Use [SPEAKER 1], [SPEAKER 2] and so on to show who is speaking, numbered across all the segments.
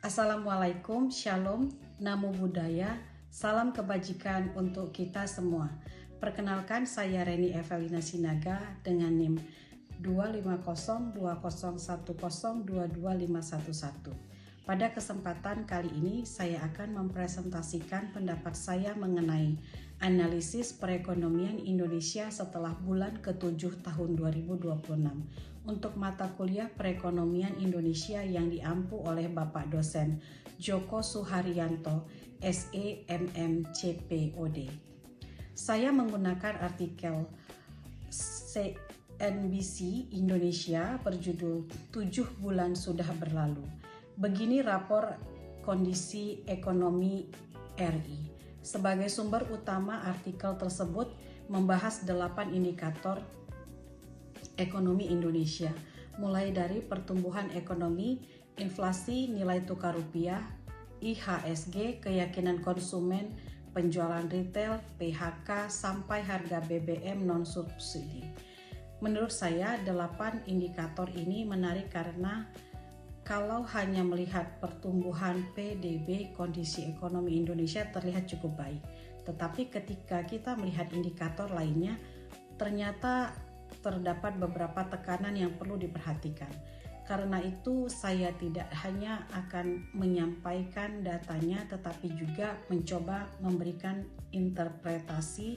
[SPEAKER 1] Assalamualaikum, Shalom, Namo Buddhaya, salam kebajikan untuk kita semua. Perkenalkan, saya Reni Evelina Sinaga dengan NIM 2502010225111. Pada kesempatan kali ini, saya akan mempresentasikan pendapat saya mengenai analisis perekonomian Indonesia setelah bulan ke-7 tahun 2026 untuk mata kuliah perekonomian Indonesia yang diampu oleh Bapak dosen Joko Suharyanto, SEMMCPOD. Saya menggunakan artikel CNBC Indonesia berjudul 7 bulan sudah berlalu. Begini rapor kondisi ekonomi RI. Sebagai sumber utama artikel tersebut membahas 8 indikator ekonomi Indonesia, mulai dari pertumbuhan ekonomi, inflasi, nilai tukar rupiah, IHSG, keyakinan konsumen, penjualan retail, PHK, sampai harga BBM non-subsidi. Menurut saya, 8 indikator ini menarik karena kalau hanya melihat pertumbuhan PDB, kondisi ekonomi Indonesia terlihat cukup baik. Tetapi ketika kita melihat indikator lainnya, ternyata terdapat beberapa tekanan yang perlu diperhatikan. Karena itu saya tidak hanya akan menyampaikan datanya, tetapi juga mencoba memberikan interpretasi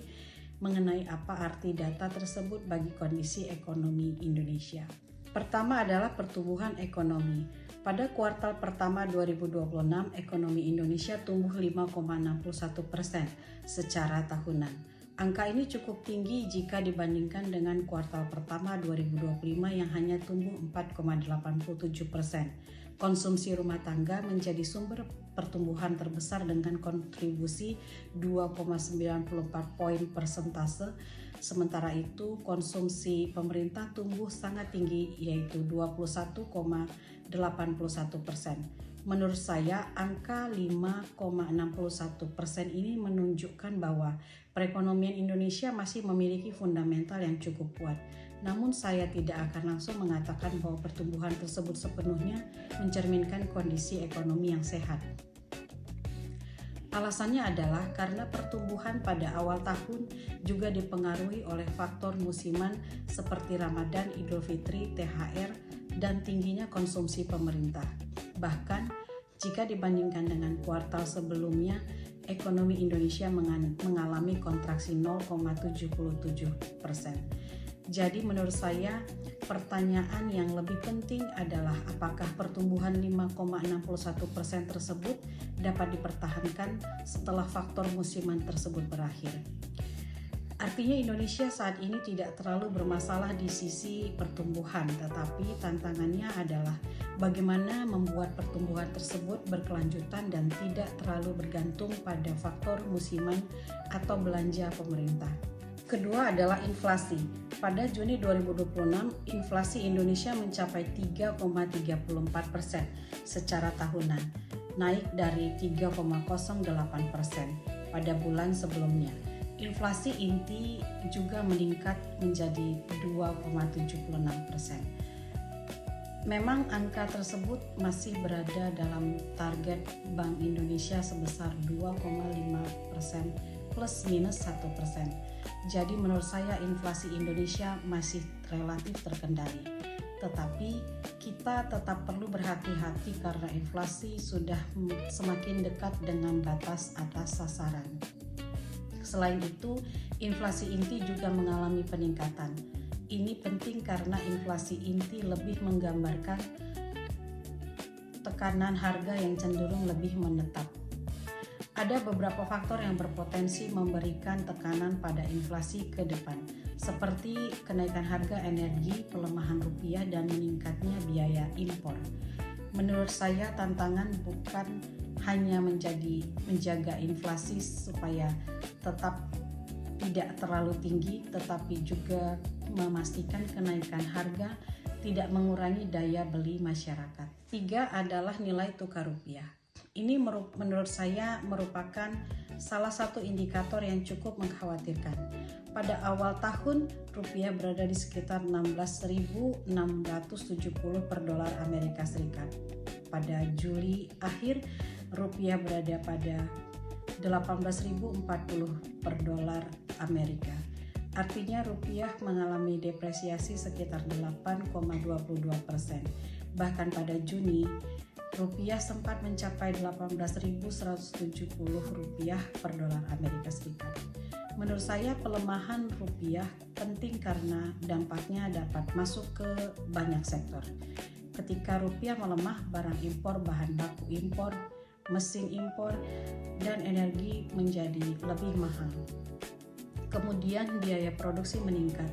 [SPEAKER 1] mengenai apa arti data tersebut bagi kondisi ekonomi Indonesia. Pertama adalah pertumbuhan ekonomi. Pada kuartal pertama 2026, ekonomi Indonesia tumbuh 5,61% secara tahunan. Angka ini cukup tinggi jika dibandingkan dengan kuartal pertama 2025 yang hanya tumbuh 4,87%. Konsumsi rumah tangga menjadi sumber pertumbuhan terbesar dengan kontribusi 2,94 poin persentase. Sementara itu, konsumsi pemerintah tumbuh sangat tinggi, yaitu 21,81%. Menurut saya, angka 5,61% ini menunjukkan bahwa perekonomian Indonesia masih memiliki fundamental yang cukup kuat. Namun saya tidak akan langsung mengatakan bahwa pertumbuhan tersebut sepenuhnya mencerminkan kondisi ekonomi yang sehat. Alasannya adalah karena pertumbuhan pada awal tahun juga dipengaruhi oleh faktor musiman seperti Ramadan, Idul Fitri, THR, dan tingginya konsumsi pemerintah. Bahkan, jika dibandingkan dengan kuartal sebelumnya, ekonomi Indonesia mengalami kontraksi 0,77%. Jadi menurut saya, pertanyaan yang lebih penting adalah apakah pertumbuhan 5,61% tersebut dapat dipertahankan setelah faktor musiman tersebut berakhir. Artinya Indonesia saat ini tidak terlalu bermasalah di sisi pertumbuhan, tetapi tantangannya adalah bagaimana membuat pertumbuhan tersebut berkelanjutan dan tidak terlalu bergantung pada faktor musiman atau belanja pemerintah. Kedua adalah inflasi. Pada Juni 2026, inflasi Indonesia mencapai 3,34% secara tahunan, naik dari 3,08% pada bulan sebelumnya. Inflasi inti juga meningkat menjadi 2,76%. Memang angka tersebut masih berada dalam target Bank Indonesia sebesar 2,5% plus minus 1%. Jadi menurut saya inflasi Indonesia masih relatif terkendali. Tetapi kita tetap perlu berhati-hati karena inflasi sudah semakin dekat dengan batas atas sasaran. Selain itu, inflasi inti juga mengalami peningkatan. Ini penting karena inflasi inti lebih menggambarkan tekanan harga yang cenderung lebih menetap. Ada beberapa faktor yang berpotensi memberikan tekanan pada inflasi ke depan, seperti kenaikan harga energi, pelemahan rupiah, dan meningkatnya biaya impor. Menurut saya, tantangan bukan hanya menjaga inflasi supaya tetap tidak terlalu tinggi, tetapi juga memastikan kenaikan harga tidak mengurangi daya beli masyarakat. 3 adalah nilai tukar rupiah. Ini menurut saya merupakan salah satu indikator yang cukup mengkhawatirkan. Pada awal tahun, rupiah berada di sekitar 16.670 per dolar Amerika Serikat. Pada Juli akhir, rupiah berada pada 18.040 per dolar Amerika. Artinya rupiah mengalami depresiasi sekitar 8,22%. Bahkan pada Juni, rupiah sempat mencapai 18.170 rupiah per dolar Amerika Serikat. Menurut saya pelemahan rupiah penting karena dampaknya dapat masuk ke banyak sektor. Ketika rupiah melemah, barang impor, bahan baku impor, mesin impor, dan energi menjadi lebih mahal. Kemudian biaya produksi meningkat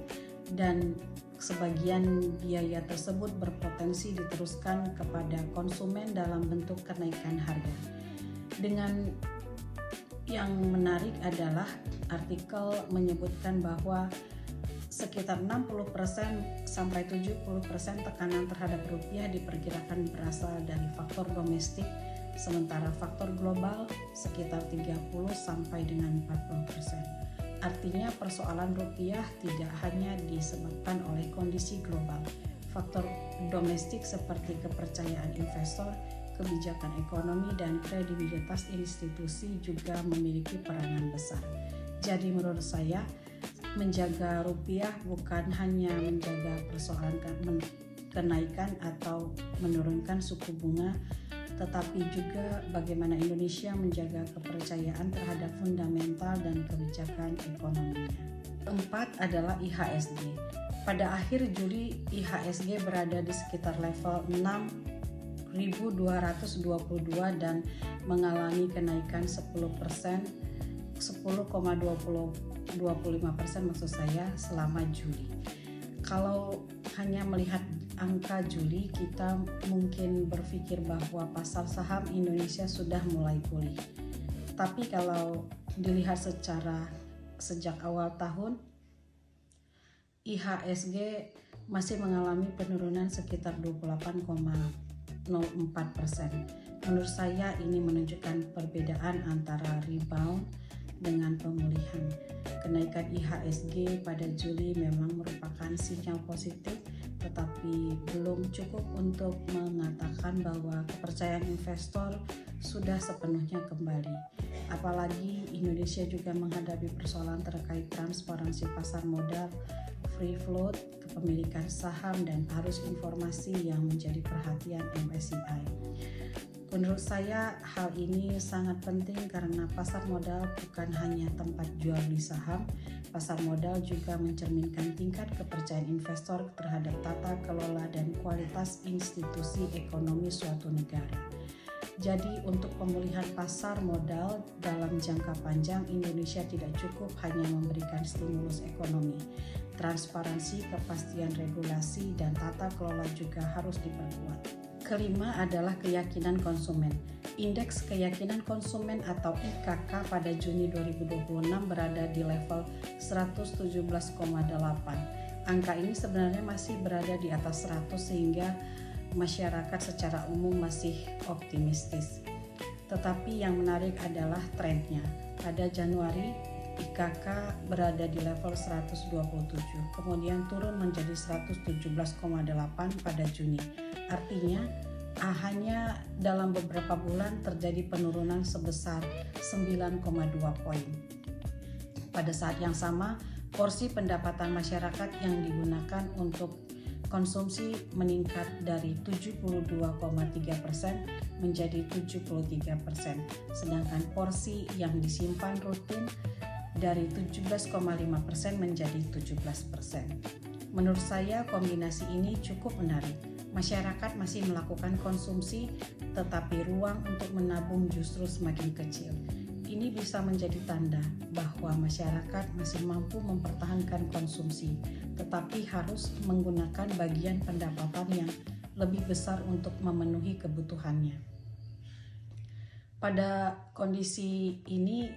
[SPEAKER 1] dan sebagian biaya tersebut berpotensi diteruskan kepada konsumen dalam bentuk kenaikan harga. Dengan yang menarik adalah artikel menyebutkan bahwa sekitar 60% sampai 70% tekanan terhadap rupiah diperkirakan berasal dari faktor domestik, sementara faktor global sekitar 30 sampai dengan 40%. Artinya persoalan rupiah tidak hanya disebabkan oleh kondisi global. Faktor domestik seperti kepercayaan investor, kebijakan ekonomi, dan kredibilitas institusi juga memiliki peranan besar. Jadi menurut saya, menjaga rupiah bukan hanya menjaga persoalan kenaikan atau menurunkan suku bunga, tetapi juga bagaimana Indonesia menjaga kepercayaan terhadap fundamental dan kebijakan ekonominya. Keempat adalah IHSG. Pada akhir Juli, IHSG berada di sekitar level 6.222 dan mengalami kenaikan 10,25% maksud saya selama Juli. Kalau hanya melihat angka Juli, kita mungkin berpikir bahwa pasar saham Indonesia sudah mulai pulih. Tapi kalau dilihat secara sejak awal tahun, IHSG masih mengalami penurunan sekitar 28,04%. Menurut saya ini menunjukkan perbedaan antara rebound dengan pemulihan. Kenaikan IHSG pada Juli memang merupakan sinyal positif, tetapi belum cukup untuk mengatakan bahwa kepercayaan investor sudah sepenuhnya kembali. Apalagi Indonesia juga menghadapi persoalan terkait transparansi pasar modal, free float, kepemilikan saham, dan arus informasi yang menjadi perhatian MSCI. Menurut saya hal ini sangat penting karena pasar modal bukan hanya tempat jual beli saham. Pasar modal juga mencerminkan tingkat kepercayaan investor terhadap tata kelola dan kualitas institusi ekonomi suatu negara. Jadi untuk pemulihan pasar modal dalam jangka panjang, Indonesia tidak cukup hanya memberikan stimulus ekonomi. Transparansi, kepastian regulasi, dan tata kelola juga harus diperkuat. Kelima adalah keyakinan konsumen. Indeks keyakinan konsumen atau IKK pada Juni 2026 berada di level 117,8. Angka ini sebenarnya masih berada di atas 100 sehingga masyarakat secara umum masih optimistis. Tetapi yang menarik adalah trennya. Pada Januari, IKK berada di level 127, kemudian turun menjadi 117,8 pada Juni. Artinya, hanya dalam beberapa bulan terjadi penurunan sebesar 9,2 poin. Pada saat yang sama, porsi pendapatan masyarakat yang digunakan untuk konsumsi meningkat dari 72,3% menjadi 73%, sedangkan porsi yang disimpan rutin dari 17,5% menjadi 17%. Menurut saya kombinasi ini cukup menarik. Masyarakat masih melakukan konsumsi, tetapi ruang untuk menabung justru semakin kecil. Ini bisa menjadi tanda bahwa masyarakat masih mampu mempertahankan konsumsi, tetapi harus menggunakan bagian pendapatan yang lebih besar untuk memenuhi kebutuhannya. Pada kondisi ini,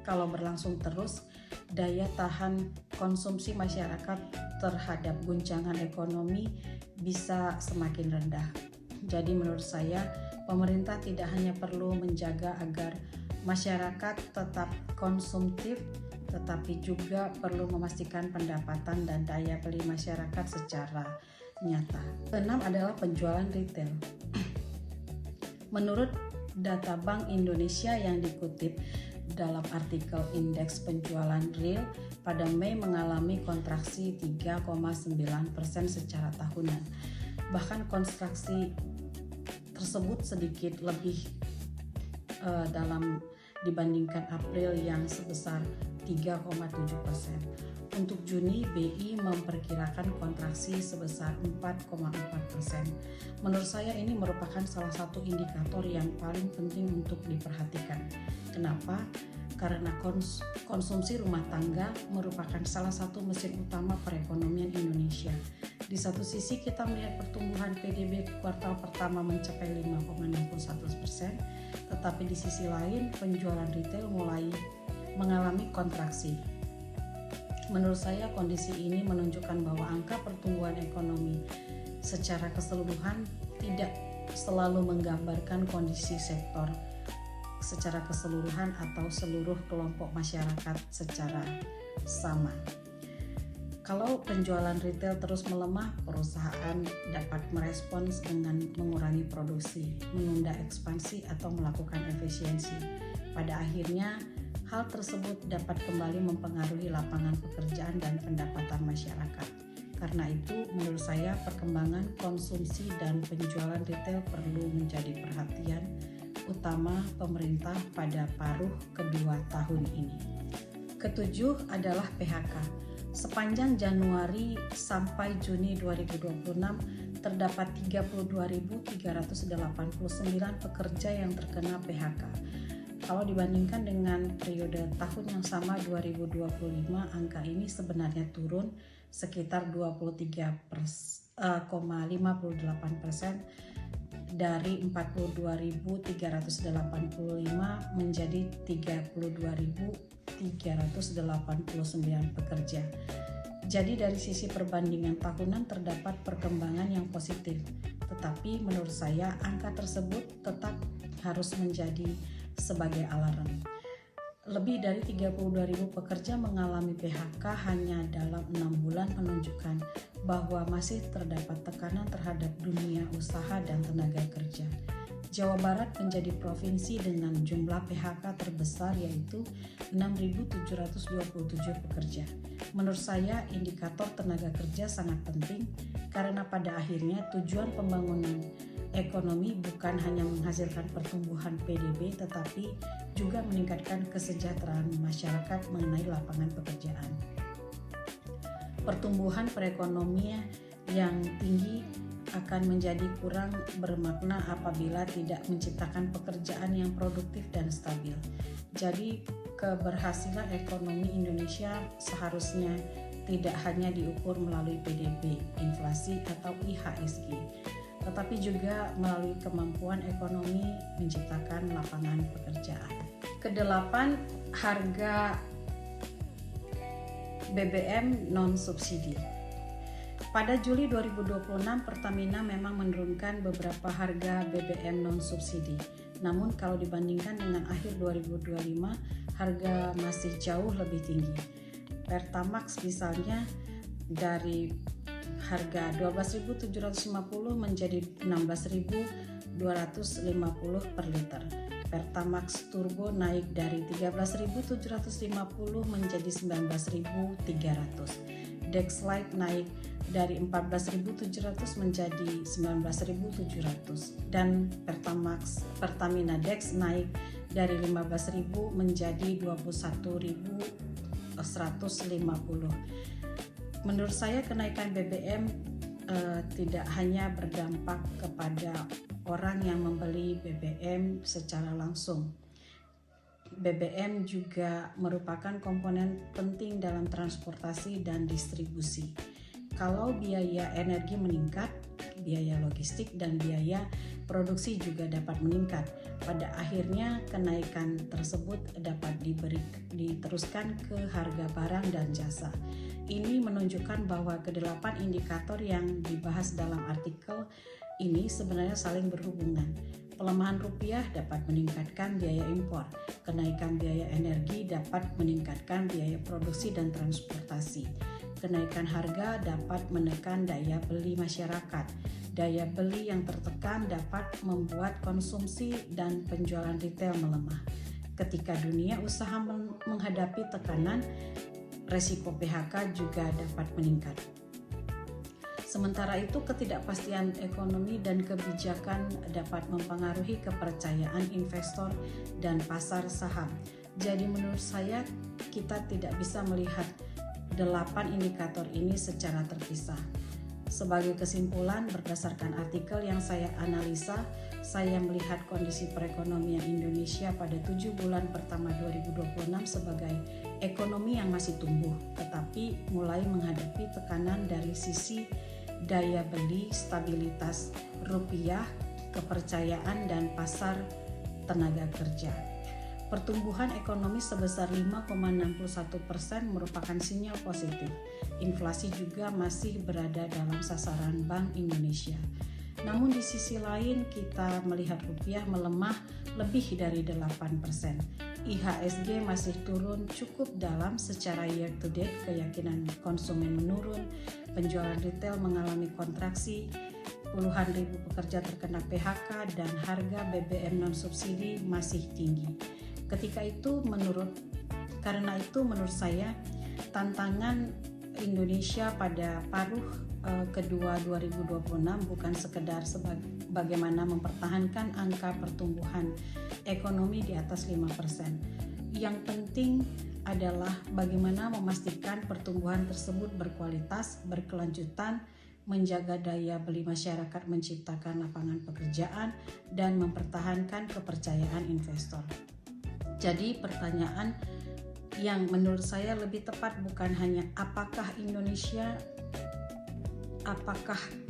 [SPEAKER 1] kalau berlangsung terus, daya tahan konsumsi masyarakat terhadap guncangan ekonomi bisa semakin rendah. Jadi menurut saya pemerintah tidak hanya perlu menjaga agar masyarakat tetap konsumtif, tetapi juga perlu memastikan pendapatan dan daya beli masyarakat secara nyata. Keenam adalah penjualan retail. Menurut data Bank Indonesia yang dikutip dalam artikel Indeks Penjualan Real pada Mei mengalami kontraksi 3,9% secara tahunan. Bahkan kontraksi tersebut sedikit lebih dalam dibandingkan April yang sebesar 3,7%. Untuk Juni, BI memperkirakan kontraksi sebesar 4,4%. Menurut saya ini merupakan salah satu indikator yang paling penting untuk diperhatikan. Kenapa? Karena konsumsi rumah tangga merupakan salah satu mesin utama perekonomian Indonesia. Di satu sisi kita melihat pertumbuhan PDB kuartal pertama mencapai 5,61%, tetapi di sisi lain penjualan retail mulai mengalami kontraksi. Menurut saya kondisi ini menunjukkan bahwa angka pertumbuhan ekonomi secara keseluruhan tidak selalu menggambarkan kondisi sektor secara keseluruhan atau seluruh kelompok masyarakat secara sama. Kalau penjualan retail terus melemah, perusahaan dapat merespons dengan mengurangi produksi, menunda ekspansi atau melakukan efisiensi. Pada akhirnya, hal tersebut dapat kembali mempengaruhi lapangan pekerjaan dan pendapatan masyarakat. Karena itu, menurut saya perkembangan konsumsi dan penjualan retail perlu menjadi perhatian utama pemerintah pada paruh kedua tahun ini. Ketujuh adalah PHK. Sepanjang Januari sampai Juni 2026 terdapat 32.389 pekerja yang terkena PHK. Kalau dibandingkan dengan periode tahun yang sama 2025, angka ini sebenarnya turun sekitar 23,58% dari 42.385 menjadi 32.389 pekerja. Jadi dari sisi perbandingan tahunan terdapat perkembangan yang positif, tetapi menurut saya angka tersebut tetap harus menjadi sebagai alarm. Lebih dari 32.000 pekerja mengalami PHK hanya dalam 6 bulan menunjukkan bahwa masih terdapat tekanan terhadap dunia usaha dan tenaga kerja. Jawa Barat menjadi provinsi dengan jumlah PHK terbesar yaitu 6.727 pekerja. Menurut saya indikator tenaga kerja sangat penting karena pada akhirnya tujuan pembangunan ekonomi bukan hanya menghasilkan pertumbuhan PDB tetapi juga meningkatkan kesejahteraan masyarakat mengenai lapangan pekerjaan. Pertumbuhan perekonomian yang tinggi akan menjadi kurang bermakna apabila tidak menciptakan pekerjaan yang produktif dan stabil. Jadi keberhasilan ekonomi Indonesia seharusnya tidak hanya diukur melalui PDB, inflasi atau IHSG, tetapi juga melalui kemampuan ekonomi menciptakan lapangan pekerjaan. Kedelapan, harga BBM non-subsidi. Pada Juli 2026, Pertamina memang menurunkan beberapa harga BBM non-subsidi. Namun kalau dibandingkan dengan akhir 2025, harga masih jauh lebih tinggi. Pertamax misalnya dari harga 12.750 menjadi 16.250 per liter. Pertamax Turbo naik dari 13.750 menjadi 19.300. Dexlite naik dari 14.700 menjadi 19.700 dan Pertamina Dex naik dari 15.000 menjadi 21.150. Menurut saya kenaikan BBM tidak hanya berdampak kepada orang yang membeli BBM secara langsung. BBM juga merupakan komponen penting dalam transportasi dan distribusi. Kalau biaya energi meningkat, biaya logistik dan biaya produksi juga dapat meningkat. Pada akhirnya kenaikan tersebut dapat diteruskan ke harga barang dan jasa. Ini menunjukkan bahwa kedelapan indikator yang dibahas dalam artikel ini sebenarnya saling berhubungan. Pelemahan rupiah dapat meningkatkan biaya impor. Kenaikan biaya energi dapat meningkatkan biaya produksi dan transportasi. Kenaikan harga dapat menekan daya beli masyarakat. Daya beli yang tertekan dapat membuat konsumsi dan penjualan retail melemah. Ketika dunia usaha menghadapi tekanan, resiko PHK juga dapat meningkat. Sementara itu, ketidakpastian ekonomi dan kebijakan dapat mempengaruhi kepercayaan investor dan pasar saham. Jadi menurut saya, kita tidak bisa melihat 8 indikator ini secara terpisah. Sebagai kesimpulan, berdasarkan artikel yang saya analisa, saya melihat kondisi perekonomian Indonesia pada 7 bulan pertama 2026 sebagai ekonomi yang masih tumbuh, tetapi mulai menghadapi tekanan dari sisi daya beli, stabilitas rupiah, kepercayaan, dan pasar tenaga kerja. Pertumbuhan ekonomi sebesar 5,61% merupakan sinyal positif. Inflasi juga masih berada dalam sasaran Bank Indonesia. Namun di sisi lain kita melihat rupiah melemah lebih dari 8%. IHSG masih turun cukup dalam secara year to date, keyakinan konsumen menurun, penjualan retail mengalami kontraksi, puluhan ribu pekerja terkena PHK, dan harga BBM non subsidi masih tinggi. Karena itu menurut saya tantangan Indonesia pada paruh kedua 2026 bukan sekedar bagaimana mempertahankan angka pertumbuhan ekonomi di atas 5%. Yang penting adalah bagaimana memastikan pertumbuhan tersebut berkualitas, berkelanjutan, menjaga daya beli masyarakat, menciptakan lapangan pekerjaan, dan mempertahankan kepercayaan investor. Jadi pertanyaan yang menurut saya lebih tepat bukan hanya apakah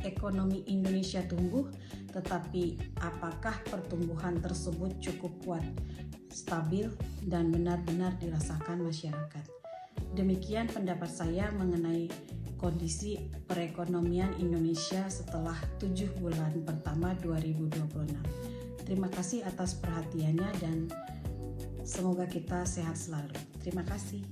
[SPEAKER 1] ekonomi Indonesia tumbuh, tetapi apakah pertumbuhan tersebut cukup kuat, stabil, dan benar-benar dirasakan masyarakat. Demikian pendapat saya mengenai kondisi perekonomian Indonesia setelah 7 bulan pertama 2026. Terima kasih atas perhatiannya dan semoga kita sehat selalu. Terima kasih.